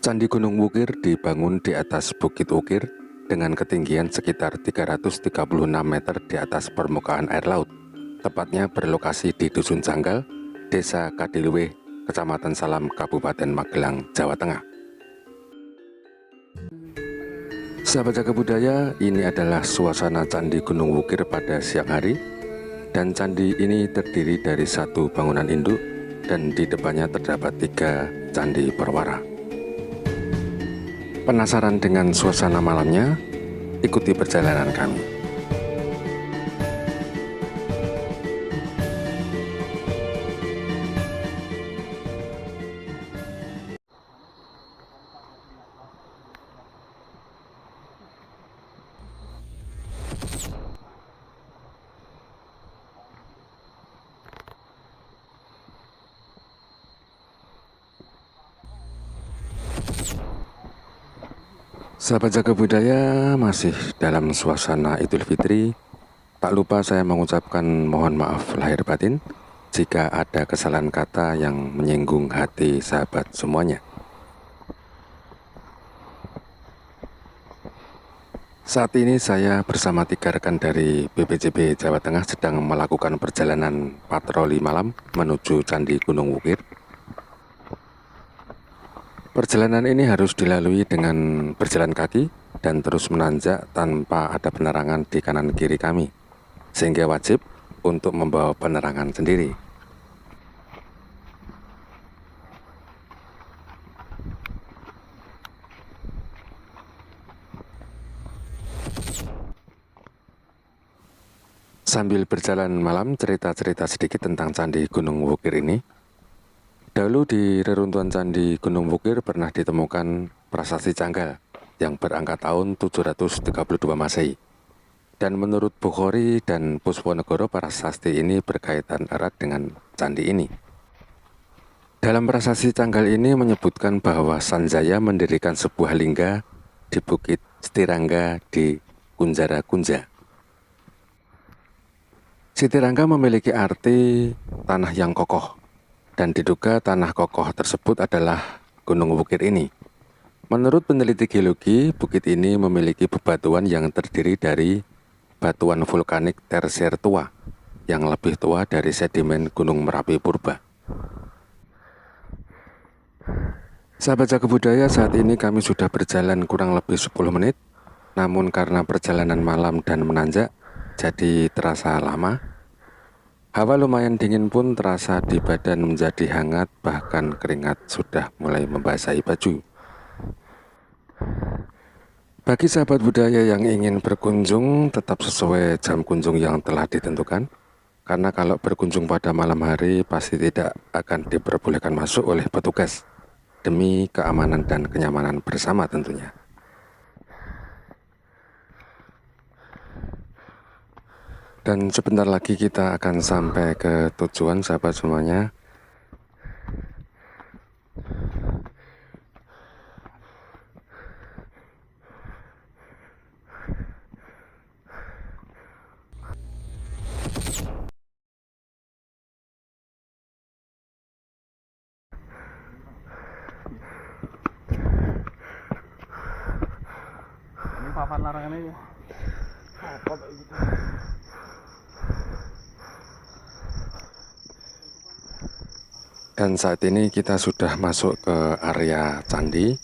Candi Gunung Wukir dibangun di atas Bukit Wukir dengan ketinggian sekitar 336 meter di atas permukaan air laut. Tepatnya berlokasi di Dusun Janggal, Desa Kadilwe, Kecamatan Salam, Kabupaten Magelang, Jawa Tengah. Sahabat jaga budaya, ini adalah suasana Candi Gunung Wukir pada siang hari. Dan candi ini terdiri dari satu bangunan induk dan di depannya terdapat 3 candi perwara. Penasaran dengan suasana malamnya? Ikuti perjalanan kami. Sahabat jaga budaya, masih dalam suasana Idul Fitri. Tak lupa saya mengucapkan mohon maaf lahir batin jika ada kesalahan kata yang menyinggung hati sahabat semuanya. Saat ini saya bersama 3 rekan dari BPJB Jawa Tengah sedang melakukan perjalanan patroli malam menuju Candi Gunung Wukir. Perjalanan ini harus dilalui dengan berjalan kaki dan terus menanjak tanpa ada penerangan di kanan kiri kami, sehingga wajib untuk membawa penerangan sendiri. Sambil berjalan malam, cerita-cerita sedikit tentang Candi Gunung Wukir ini. Dahulu di reruntuhan Candi Gunung Wukir pernah ditemukan prasasti Canggal yang berangkat tahun 732 Masehi. Dan menurut Bukhari dan Pusponegoro, prasasti ini berkaitan erat dengan candi ini. Dalam prasasti Canggal ini menyebutkan bahwa Sanjaya mendirikan sebuah lingga di Bukit Setirangga di Kunjara Kunja. Setirangga memiliki arti tanah yang kokoh, dan diduga tanah kokoh tersebut adalah Gunung Wukir ini. Menurut peneliti geologi, bukit ini memiliki bebatuan yang terdiri dari batuan vulkanik tersier tua yang lebih tua dari sedimen Gunung Merapi purba. Sahabat jaga budaya, saat ini kami sudah berjalan kurang lebih 10 menit, namun karena perjalanan malam dan menanjak, jadi terasa lama. Hawa lumayan dingin pun terasa di badan menjadi hangat, bahkan keringat sudah mulai membasahi baju. Bagi sahabat budaya yang ingin berkunjung, tetap sesuai jam kunjung yang telah ditentukan. Karena kalau berkunjung pada malam hari, pasti tidak akan diperbolehkan masuk oleh petugas, demi keamanan dan kenyamanan bersama tentunya. Dan sebentar lagi kita akan sampai ke tujuan, sahabat semuanya. Ini papan larangannya ya. Apa kayak gitu? Dan saat ini kita sudah masuk ke area candi.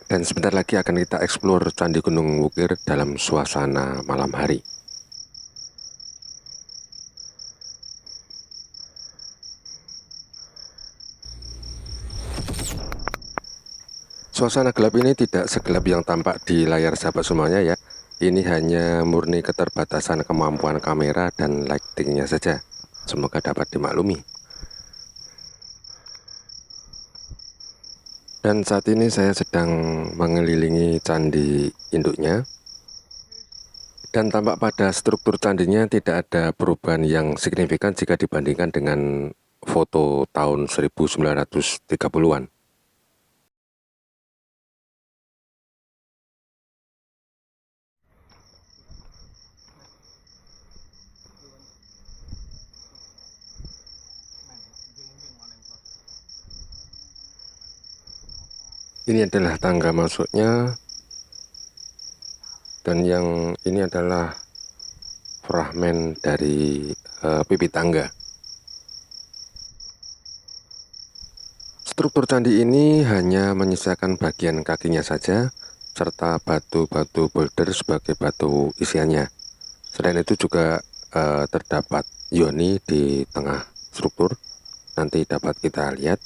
Dan sebentar lagi akan kita eksplor Candi Gunung Wukir dalam suasana malam hari. Suasana gelap ini tidak segelap yang tampak di layar sahabat semuanya ya. Ini hanya murni keterbatasan kemampuan kamera dan lightingnya saja. Semoga dapat dimaklumi. Dan saat ini saya sedang mengelilingi candi induknya. Dan tampak pada struktur candinya tidak ada perubahan yang signifikan jika dibandingkan dengan foto tahun 1930-an. Ini adalah tangga masuknya, dan yang ini adalah fragmen dari pipi tangga. Struktur candi ini hanya menyisakan bagian kakinya saja, serta batu-batu boulder sebagai batu isiannya. Selain itu juga terdapat yoni di tengah struktur. Nanti dapat kita lihat.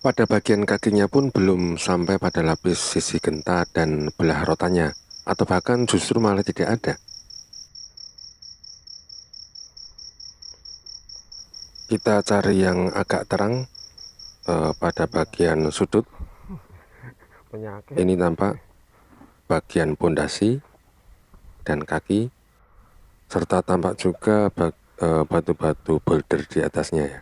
Pada bagian kakinya pun belum sampai pada lapis sisi genta dan belah rotannya, atau bahkan justru malah tidak ada. Kita cari yang agak terang pada bagian sudut. Penyakit. Ini tampak bagian pondasi dan kaki, serta tampak juga batu-batu boulder di atasnya ya.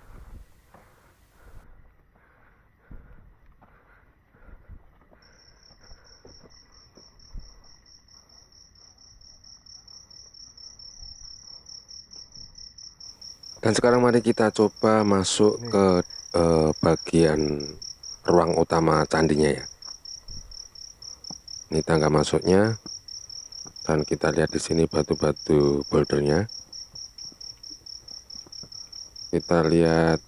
Dan sekarang mari kita coba masuk ke bagian ruang utama candinya ya. Ini tangga masuknya, dan kita lihat di sini batu-batu bouldernya. Kita lihat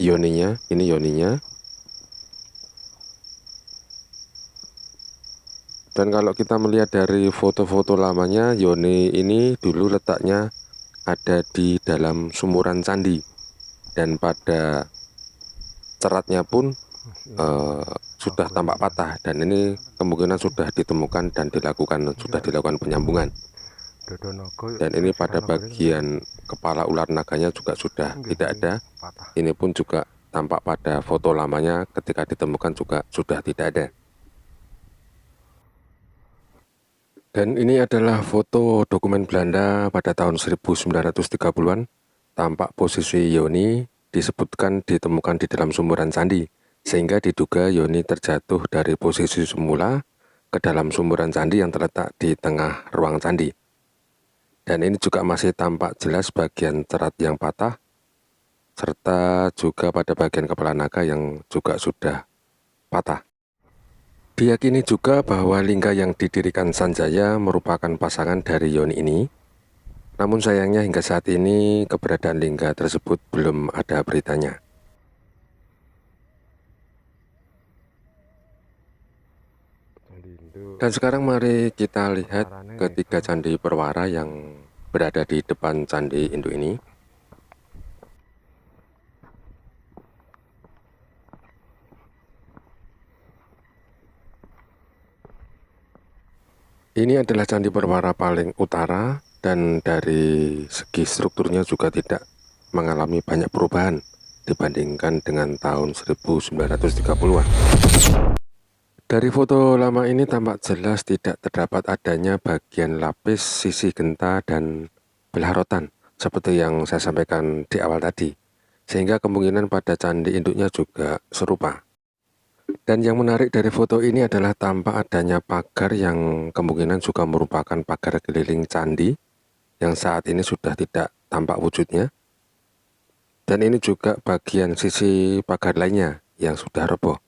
yoninya, ini yoninya. Dan kalau kita melihat dari foto-foto lamanya, yoni ini dulu letaknya ada di dalam sumuran candi, dan pada ceratnya pun sudah tampak patah, dan ini kemungkinan sudah ditemukan dan sudah dilakukan penyambungan. Dan ini pada bagian kepala ular naganya juga sudah tidak ada. Ini pun juga tampak pada foto lamanya ketika ditemukan juga sudah tidak ada. Dan ini adalah foto dokumen Belanda pada tahun 1930-an. Tampak posisi yoni disebutkan ditemukan di dalam sumuran candi, sehingga diduga yoni terjatuh dari posisi semula ke dalam sumuran candi yang terletak di tengah ruang candi. Dan ini juga masih tampak jelas bagian cerat yang patah, serta juga pada bagian kepala naga yang juga sudah patah. Diyakini juga bahwa lingga yang didirikan Sanjaya merupakan pasangan dari yoni ini. Namun sayangnya hingga saat ini keberadaan lingga tersebut belum ada beritanya. Dan sekarang mari kita lihat ketiga candi perwara yang berada di depan candi induk ini. Ini adalah candi perwara paling utara, dan dari segi strukturnya juga tidak mengalami banyak perubahan dibandingkan dengan tahun 1930-an. Dari foto lama ini tampak jelas tidak terdapat adanya bagian lapis sisi genta dan belah rotan seperti yang saya sampaikan di awal tadi, sehingga kemungkinan pada candi induknya juga serupa. Dan yang menarik dari foto ini adalah tampak adanya pagar yang kemungkinan juga merupakan pagar keliling candi yang saat ini sudah tidak tampak wujudnya. Dan ini juga bagian sisi pagar lainnya yang sudah roboh.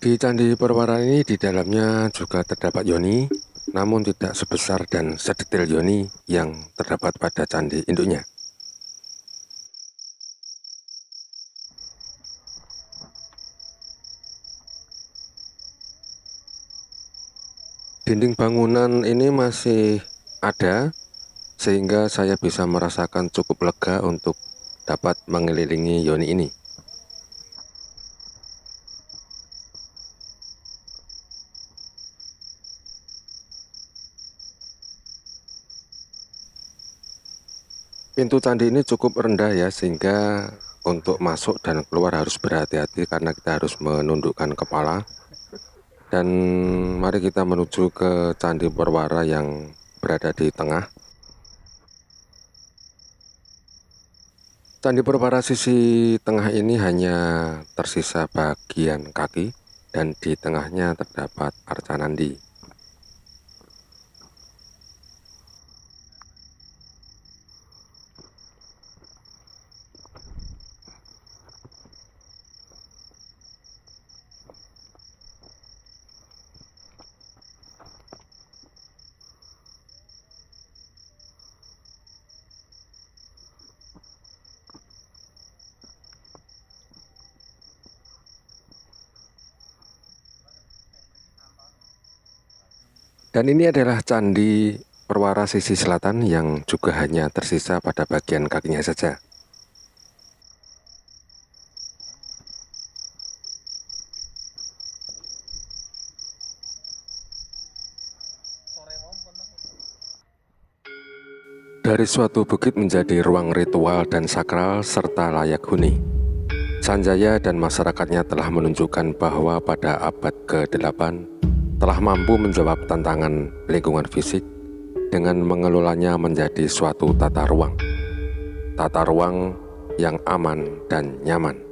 Di candi perwara ini di dalamnya juga terdapat yoni, namun tidak sebesar dan sedetail yoni yang terdapat pada candi induknya. Dinding bangunan ini masih ada, sehingga saya bisa merasakan cukup lega untuk dapat mengelilingi yoni ini. Pintu candi ini cukup rendah ya, sehingga untuk masuk dan keluar harus berhati-hati karena kita harus menundukkan kepala. Dan mari kita menuju ke candi perwara yang berada di tengah. Candi perwara sisi tengah ini hanya tersisa bagian kaki, dan di tengahnya terdapat arca nandi. Dan ini adalah Candi Perwara sisi selatan yang juga hanya tersisa pada bagian kakinya saja. Dari suatu bukit menjadi ruang ritual dan sakral serta layak huni. Sanjaya dan masyarakatnya telah menunjukkan bahwa pada abad ke-8 telah mampu menjawab tantangan lingkungan fisik dengan mengelolanya menjadi suatu tata ruang yang aman dan nyaman.